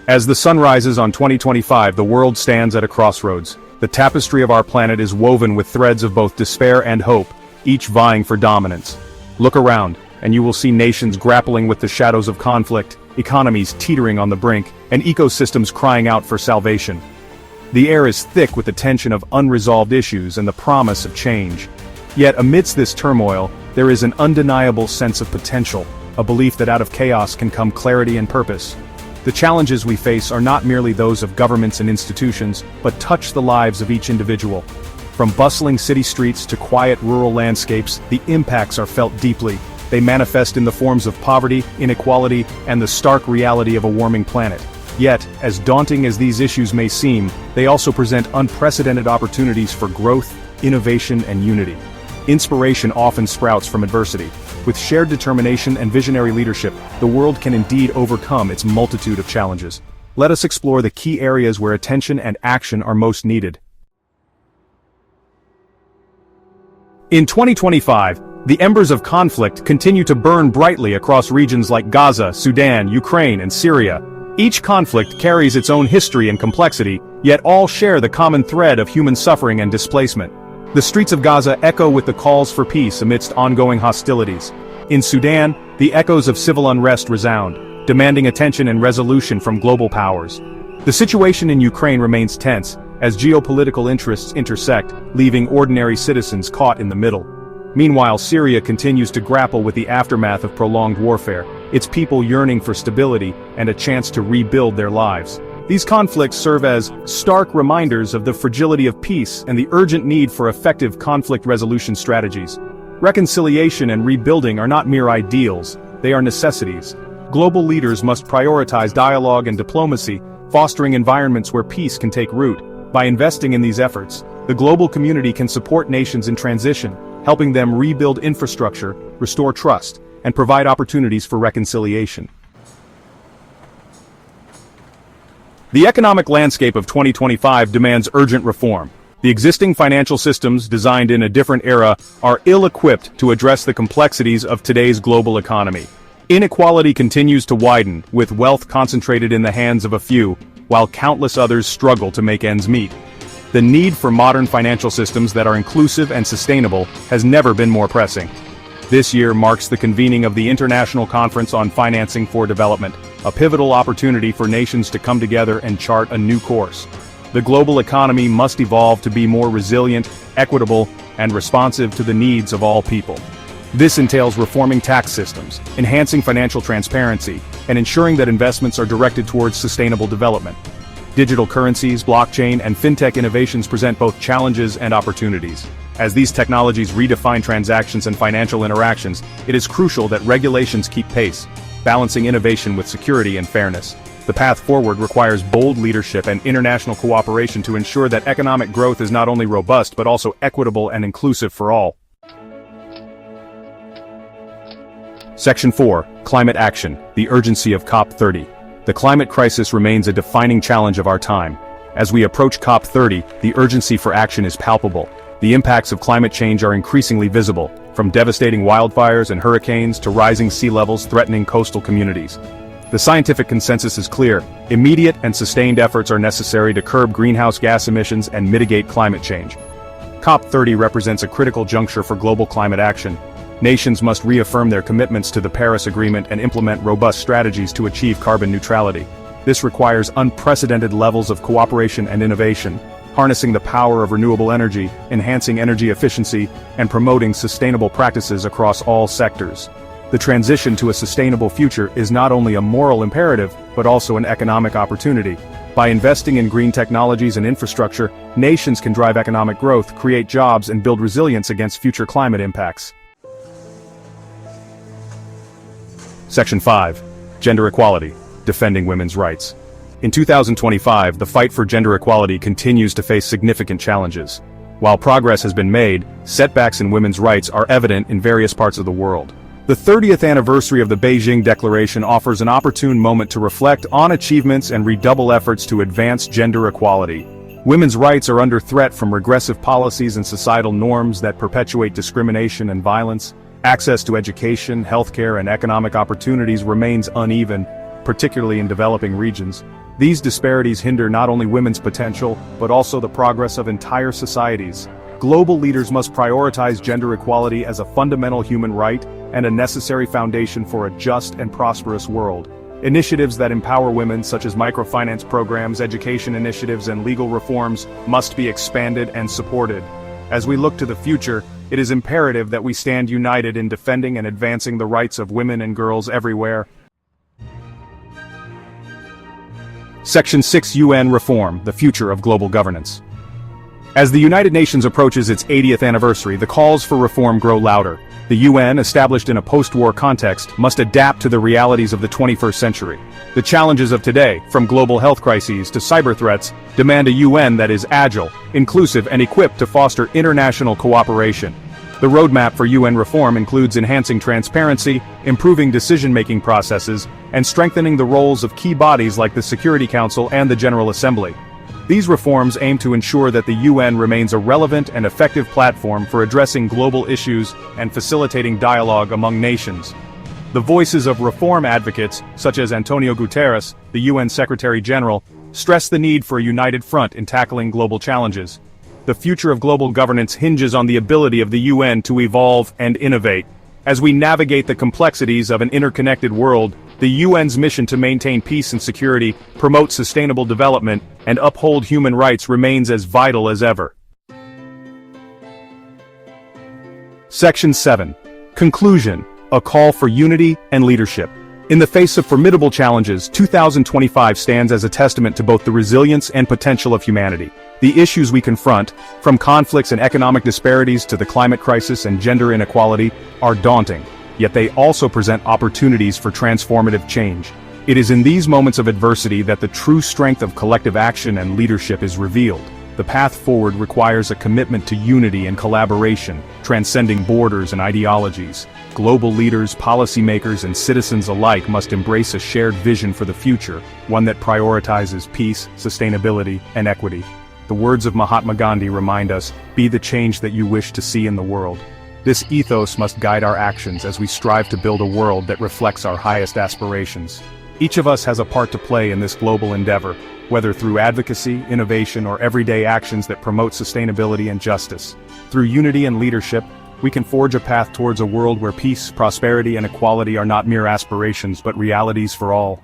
As the sun rises on 2025, the world stands at a crossroads. The tapestry of our planet is woven with threads of both despair and hope, each vying for dominance. Look around, and you will see nations grappling with the shadows of conflict, economies teetering on the brink, and ecosystems crying out for salvation. The air is thick with the tension of unresolved issues and the promise of change. Yet amidst this turmoil, there is an undeniable sense of potential, a belief that out of chaos can come clarity and purpose. The challenges we face are not merely those of governments and institutions, but touch the lives of each individual. From bustling city streets to quiet rural landscapes, the impacts are felt deeply. They manifest in the forms of poverty, inequality, and the stark reality of a warming planet. Yet, as daunting as these issues may seem, they also present unprecedented opportunities for growth, innovation, and unity. Inspiration often sprouts from adversity. With shared determination and visionary leadership, the world can indeed overcome its multitude of challenges. Let us explore the key areas where attention and action are most needed. In 2025, the embers of conflict continue to burn brightly across regions like Gaza, Sudan, Ukraine, and Syria. Each conflict carries its own history and complexity, yet all share the common thread of human suffering and displacement. The streets of Gaza echo with the calls for peace amidst ongoing hostilities. In Sudan, the echoes of civil unrest resound, demanding attention and resolution from global powers. The situation in Ukraine remains tense, as geopolitical interests intersect, leaving ordinary citizens caught in the middle. Meanwhile, Syria continues to grapple with the aftermath of prolonged warfare, its people yearning for stability and a chance to rebuild their lives. These conflicts serve as stark reminders of the fragility of peace and the urgent need for effective conflict resolution strategies. Reconciliation and rebuilding are not mere ideals, they are necessities. Global leaders must prioritize dialogue and diplomacy, fostering environments where peace can take root. By investing in these efforts, the global community can support nations in transition, helping them rebuild infrastructure, restore trust, and provide opportunities for reconciliation. The economic landscape of 2025 demands urgent reform. The existing financial systems, designed in a different era, are ill-equipped to address the complexities of today's global economy. Inequality continues to widen, with wealth concentrated in the hands of a few, while countless others struggle to make ends meet. The need for modern financial systems that are inclusive and sustainable has never been more pressing. This year marks the convening of the International Conference on Financing for Development, a pivotal opportunity for nations to come together and chart a new course. The global economy must evolve to be more resilient, equitable, and responsive to the needs of all people. This entails reforming tax systems, enhancing financial transparency, and ensuring that investments are directed towards sustainable development. Digital currencies, blockchain, and fintech innovations present both challenges and opportunities. As these technologies redefine transactions and financial interactions, it is crucial that regulations keep pace, balancing innovation with security and fairness. The path forward requires bold leadership and international cooperation to ensure that economic growth is not only robust but also equitable and inclusive for all. Section 4. Climate Action, the urgency of COP30. The climate crisis remains a defining challenge of our time. As we approach COP30, the urgency for action is palpable. The impacts of climate change are increasingly visible, from devastating wildfires and hurricanes to rising sea levels threatening coastal communities. The scientific consensus is clear: immediate and sustained efforts are necessary to curb greenhouse gas emissions and mitigate climate change. COP30 represents a critical juncture for global climate action. Nations must reaffirm their commitments to the Paris Agreement and implement robust strategies to achieve carbon neutrality. This requires unprecedented levels of cooperation and innovation, harnessing the power of renewable energy, enhancing energy efficiency, and promoting sustainable practices across all sectors. The transition to a sustainable future is not only a moral imperative, but also an economic opportunity. By investing in green technologies and infrastructure, nations can drive economic growth, create jobs, and build resilience against future climate impacts. Section 5. Gender Equality, Defending Women's Rights. In 2025, the fight for gender equality continues to face significant challenges. While progress has been made, setbacks in women's rights are evident in various parts of the world. The 30th anniversary of the Beijing Declaration offers an opportune moment to reflect on achievements and redouble efforts to advance gender equality. Women's rights are under threat from regressive policies and societal norms that perpetuate discrimination and violence. Access to education, healthcare, and economic opportunities remains uneven, particularly in developing regions. These disparities hinder not only women's potential, but also the progress of entire societies. Global leaders must prioritize gender equality as a fundamental human right and a necessary foundation for a just and prosperous world. Initiatives that empower women, such as microfinance programs, education initiatives, and legal reforms, must be expanded and supported. As we look to the future, it is imperative that we stand united in defending and advancing the rights of women and girls everywhere. Section 6 UN Reform, the Future of Global Governance. As the United Nations approaches its 80th anniversary, the calls for reform grow louder. The UN, established in a post-war context, must adapt to the realities of the 21st century. The challenges of today, from global health crises to cyber threats, demand a UN that is agile, inclusive, and equipped to foster international cooperation. The roadmap for UN reform includes enhancing transparency, improving decision-making processes, and strengthening the roles of key bodies like the Security Council and the General Assembly. These reforms aim to ensure that the UN remains a relevant and effective platform for addressing global issues and facilitating dialogue among nations. The voices of reform advocates, such as Antonio Guterres, the UN Secretary-General, stress the need for a united front in tackling global challenges. The future of global governance hinges on the ability of the UN to evolve and innovate. As we navigate the complexities of an interconnected world, the UN's mission to maintain peace and security, promote sustainable development, and uphold human rights remains as vital as ever. Section 7. Conclusion: a call for unity and leadership. In the face of formidable challenges, 2025 stands as a testament to both the resilience and potential of humanity. The issues we confront, from conflicts and economic disparities to the climate crisis and gender inequality, are daunting, yet they also present opportunities for transformative change. It is in these moments of adversity that the true strength of collective action and leadership is revealed. The path forward requires a commitment to unity and collaboration, transcending borders and ideologies. Global leaders, policymakers, and citizens alike must embrace a shared vision for the future, one that prioritizes peace, sustainability, and equity. The words of Mahatma Gandhi remind us, "Be the change that you wish to see in the world." This ethos must guide our actions as we strive to build a world that reflects our highest aspirations. Each of us has a part to play in this global endeavor, whether through advocacy, innovation, or everyday actions that promote sustainability and justice. Through unity and leadership, we can forge a path towards a world where peace, prosperity, and equality are not mere aspirations but realities for all.